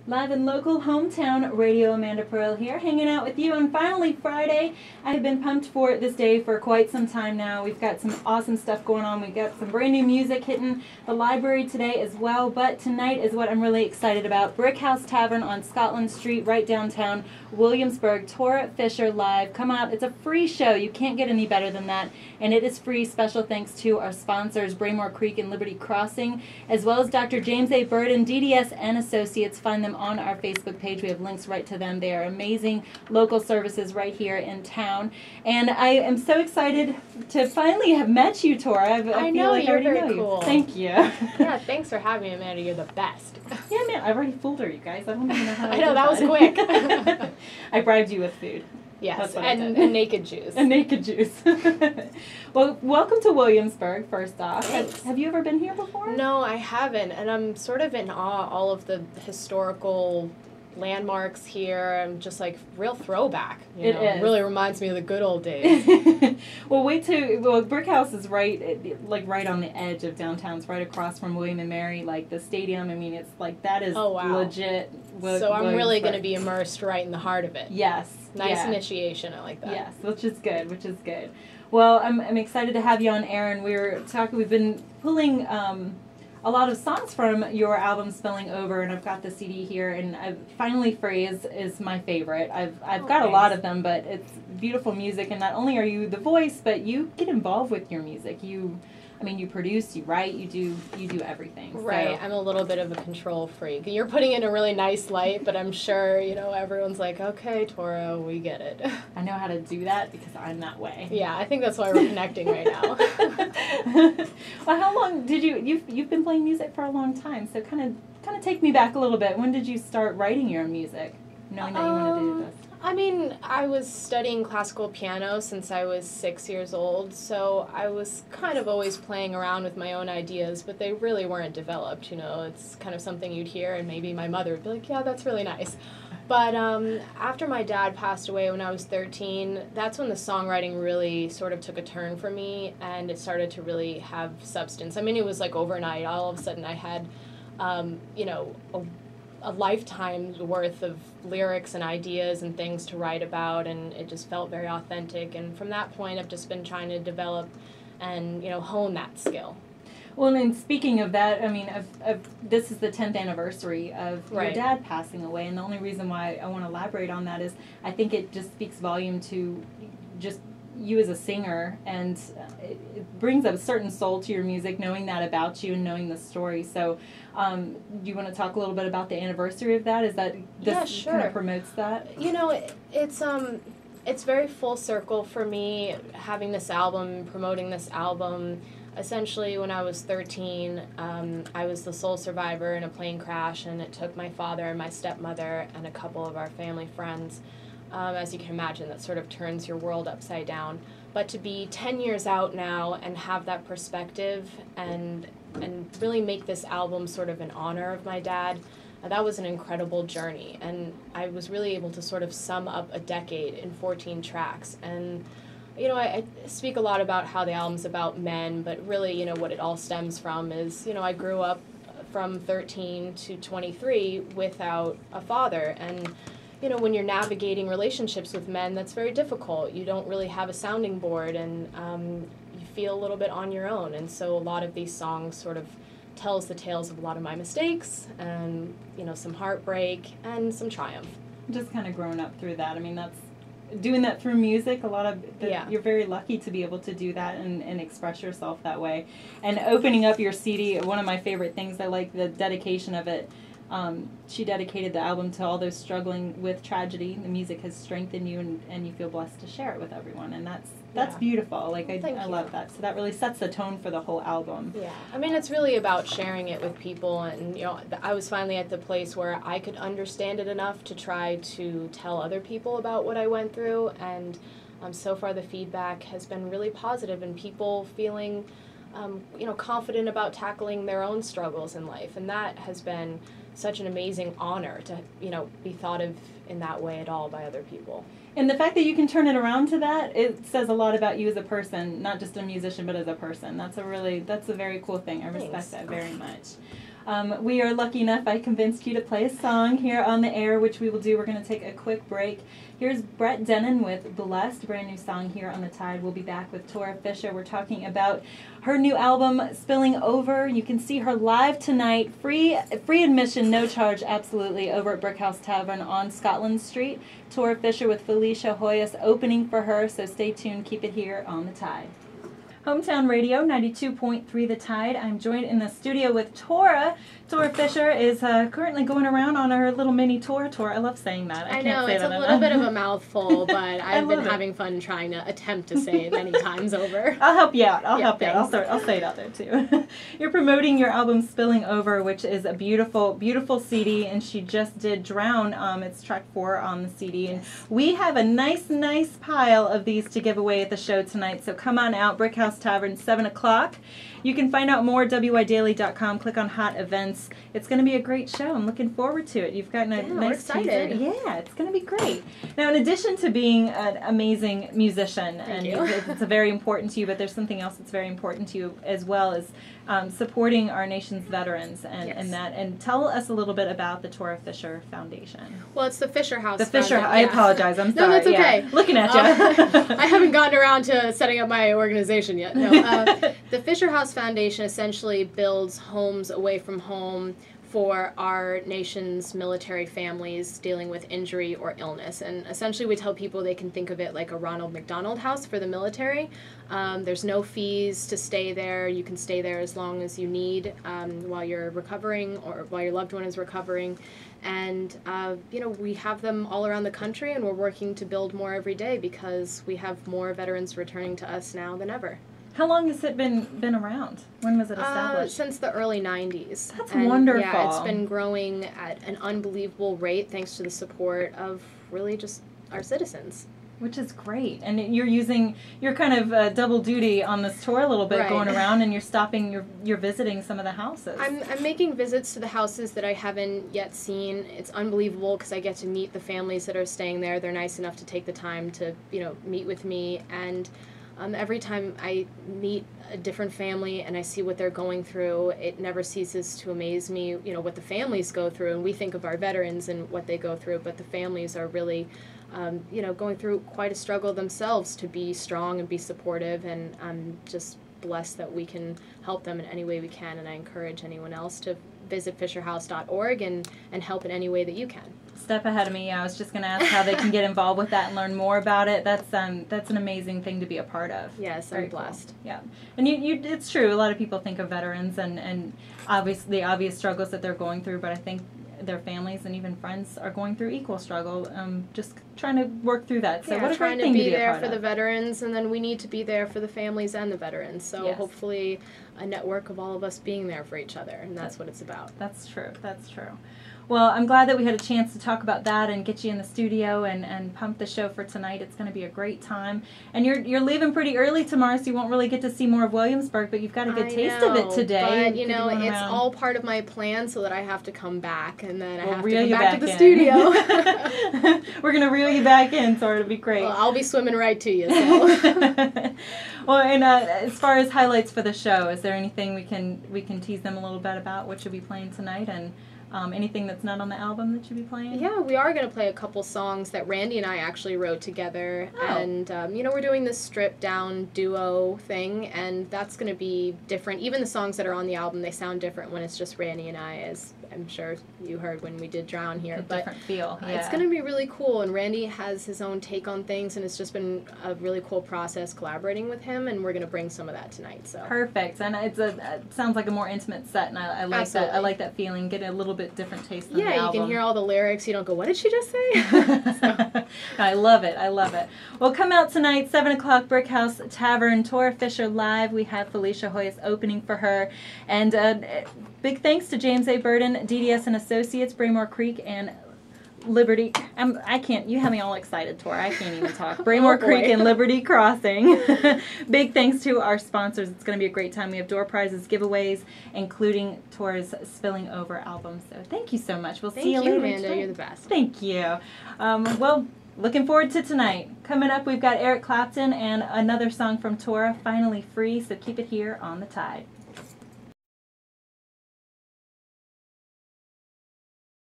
Live and local, hometown radio. Amanda Pearl here, hanging out with you on finally Friday. I have been pumped for this day for quite some time now. We've got some awesome stuff going on. We've got some brand new music hitting the library today as well. But tonight is what I'm really excited about. Brick House Tavern on Scotland Street, right downtown Williamsburg. Tora Fisher live. Come out. It's a free show. You can't get any better than that. And it is free. Special thanks to our sponsors, Braymore Creek and Liberty Crossing, as well as Dr. James A. Burden, DDS and Associates. Find them on our Facebook page. We have links right to them. They are amazing local services right here in town. And I am so excited to finally have met you, Tora. I know, like you're I already very know cool. You. Thank you. Yeah, thanks for having me, Amanda. You're the best. Yeah, man, I've already fooled her, you guys. I don't even know how I know, that was quick. I bribed you with food. Yes, and naked Jews. And naked Jews. Well, welcome to Williamsburg, first off. Thanks. Have you ever been here before? No, I haven't, and I'm sort of in awe all of the historical landmarks here. I'm just like real throwback. You know? It really reminds me of the good old days. Well, Brick House is right on the edge of downtown. It's right across from William and Mary, like the stadium. I mean, it's like that is legit. So I'm really going to be immersed right in the heart of it. Yes. Nice initiation. I like that. Yes, which is good. Well, I'm excited to have you on air, and we've been pulling a lot of songs from your album Spilling Over, and I've got the CD here, and Finally Phrase is my favorite. I've got a lot of them, but it's beautiful music, and not only are you the voice, but you get involved with your music. You produce, you write, you do everything. Right, so. I'm a little bit of a control freak. You're putting in a really nice light, but I'm sure, everyone's like, okay, Tora, we get it. I know how to do that because I'm that way. Yeah, I think that's why we're connecting right now. Well, how long did you've been playing music for a long time, so kind of take me back a little bit. When did you start writing your own music, knowing that you wanted to do this? I was studying classical piano since I was 6 years old, so I was kind of always playing around with my own ideas, but they really weren't developed, It's kind of something you'd hear, and maybe my mother would be like, yeah, that's really nice. But after my dad passed away when I was 13, that's when the songwriting really sort of took a turn for me, and it started to really have substance. It was like overnight. All of a sudden I had, a lifetime's worth of lyrics and ideas and things to write about, and it just felt very authentic. And from that point, I've just been trying to develop and hone that skill. Well, and speaking of that, this is the 10th anniversary of your dad passing away, and the only reason why I want to elaborate on that is I think it just speaks volume to just you as a singer, and it brings a certain soul to your music, knowing that about you and knowing the story. So do you want to talk a little bit about the anniversary of that? Is that this kind of promotes that? It's very full circle for me, having this album, promoting this album. Essentially, when I was 13, I was the sole survivor in a plane crash, and it took my father and my stepmother and a couple of our family friends. As you can imagine, that sort of turns your world upside down. But to be 10 years out now and have that perspective and really make this album sort of in honor of my dad, that was an incredible journey. And I was really able to sort of sum up a decade in 14 tracks. And I speak a lot about how the album's about men, but really, what it all stems from is, I grew up from 13 to 23 without a father. And, when you're navigating relationships with men, that's very difficult. You don't really have a sounding board, and you feel a little bit on your own. And so a lot of these songs sort of tells the tales of a lot of my mistakes and, some heartbreak and some triumph. Just kind of grown up through that. That's doing that through music. You're very lucky to be able to do that and express yourself that way. And opening up your CD, one of my favorite things, I like the dedication of it. She dedicated the album to all those struggling with tragedy. The music has strengthened you, and you feel blessed to share it with everyone, and that's beautiful. I love that. So that really sets the tone for the whole album. Yeah, it's really about sharing it with people, and I was finally at the place where I could understand it enough to try to tell other people about what I went through, and so far the feedback has been really positive, and people feeling confident about tackling their own struggles in life, and that has been such an amazing honor to, be thought of in that way at all by other people. And the fact that you can turn it around to that, it says a lot about you as a person, not just a musician, but as a person. That's a very cool thing. I respect that very much. We are lucky enough I convinced you to play a song here on the air, which we will do. We're going to take a quick break. Here's Brett Dennen with Blessed, brand new song here on the Tide. We'll be back with Tora Fisher. We're talking about her new album, Spilling Over. You can see her live tonight, free admission, no charge, absolutely, over at Brickhouse Tavern on Scotland Street. Tora Fisher with Felicia Hoyas opening for her, so stay tuned. Keep it here on the Tide. Hometown Radio, 92.3 The Tide. I'm joined in the studio with Tora. Tora Fisher is currently going around on her little mini tour. I love saying that. I know, it's a little bit of a mouthful, but I've been having fun trying to attempt to say it many times over. I'll help you out. I'll help you out. I'll say it out there too. You're promoting your album Spilling Over, which is a beautiful, beautiful CD, and she just did Drown. It's track 4 on the CD. And we have a nice pile of these to give away at the show tonight, so come on out. Brickhouse Tavern, 7 o'clock. You can find out more at widaily.com. Click on Hot Events. It's going to be a great show. I'm looking forward to it. You've gotten a nice teaser. Yeah, it's going to be great. Now, in addition to being an amazing musician, it's very important to you, but there's something else that's very important to you as well, as supporting our nation's veterans and tell us a little bit about the Tora Fisher Foundation. Well, it's the Fisher House. The Fisher. I apologize. I'm sorry. No, that's okay. Yeah. Looking at you. I haven't gotten around to setting up my organization yet. No, the Fisher House Foundation essentially builds homes away from home for our nation's military families dealing with injury or illness. And essentially we tell people they can think of it like a Ronald McDonald House for the military. There's no fees to stay there. You can stay there as long as you need while you're recovering or while your loved one is recovering. And, we have them all around the country, and we're working to build more every day because we have more veterans returning to us now than ever. How long has it been around? When was it established? Since the early 90s. That's wonderful. Yeah, it's been growing at an unbelievable rate thanks to the support of really just our citizens. Which is great. And you're kind of double duty on this tour a little bit, going around, and you're visiting some of the houses. I'm making visits to the houses that I haven't yet seen. It's unbelievable because I get to meet the families that are staying there. They're nice enough to take the time to, meet with me, and every time I meet a different family and I see what they're going through, it never ceases to amaze me, what the families go through. And we think of our veterans and what they go through, but the families are really, going through quite a struggle themselves to be strong and be supportive. And I'm just blessed that we can help them in any way we can. And I encourage anyone else to visit fisherhouse.org and help in any way that you can. Step ahead of me. I was just going to ask how they can get involved with that and learn more about it. That's an amazing thing to be a part of. Yes, I'm blessed. Cool. Yeah, and it's true. A lot of people think of veterans and obviously the obvious struggles that they're going through, but I think their families and even friends are going through equal struggle. Just trying to work through that. So what a great thing to be a part of. Trying to be there for the veterans, and then we need to be there for the families and the veterans. So hopefully, a network of all of us being there for each other, and that's what it's about. That's true. That's true. Well, I'm glad that we had a chance to talk about that and get you in the studio and pump the show for tonight. It's going to be a great time. And you're leaving pretty early tomorrow, so you won't really get to see more of Williamsburg, but you've got a good taste of it today. But, it's all part of my plan so that I have to come back, and then I have to come back to the studio. We're going to reel you back in, so it'll be great. Well, I'll be swimming right to you, so. Well, and as far as highlights for the show, is there anything we can tease them a little bit about what you'll be playing tonight, and anything that's not on the album that you'll be playing? Yeah, we are going to play a couple songs that Randy and I actually wrote together. And, we're doing this stripped-down duo thing, and that's going to be different. Even the songs that are on the album, they sound different when it's just Randy and I, as I'm sure you heard when we did Drown here. But different feel. It's going to be really cool, and Randy has his own take on things, and it's just been a really cool process collaborating with him, and we're going to bring some of that tonight. So perfect. And it sounds like a more intimate set, and I like that. I like that feeling. Get a little bit different taste than the album. Yeah, you can hear all the lyrics. You don't go, what did she just say? So. I love it. I love it. Well, come out tonight, 7 o'clock, Brickhouse Tavern. Tora Fisher live. We have Felicia Hoyas opening for her. And big thanks to James A. Burden, DDS and Associates, Braymore Creek, and Liberty. You have me all excited, Tora. I can't even talk. Braymore Creek and Liberty Crossing. Big thanks to our sponsors. It's going to be a great time. We have door prizes, giveaways, including Tora's Spilling Over album. So thank you so much. We'll see you later. Thank you, Amanda. You're the best. Thank you. Well, looking forward to tonight. Coming up, we've got Eric Clapton and another song from Tora, Finally Free. So keep it here on the Tide.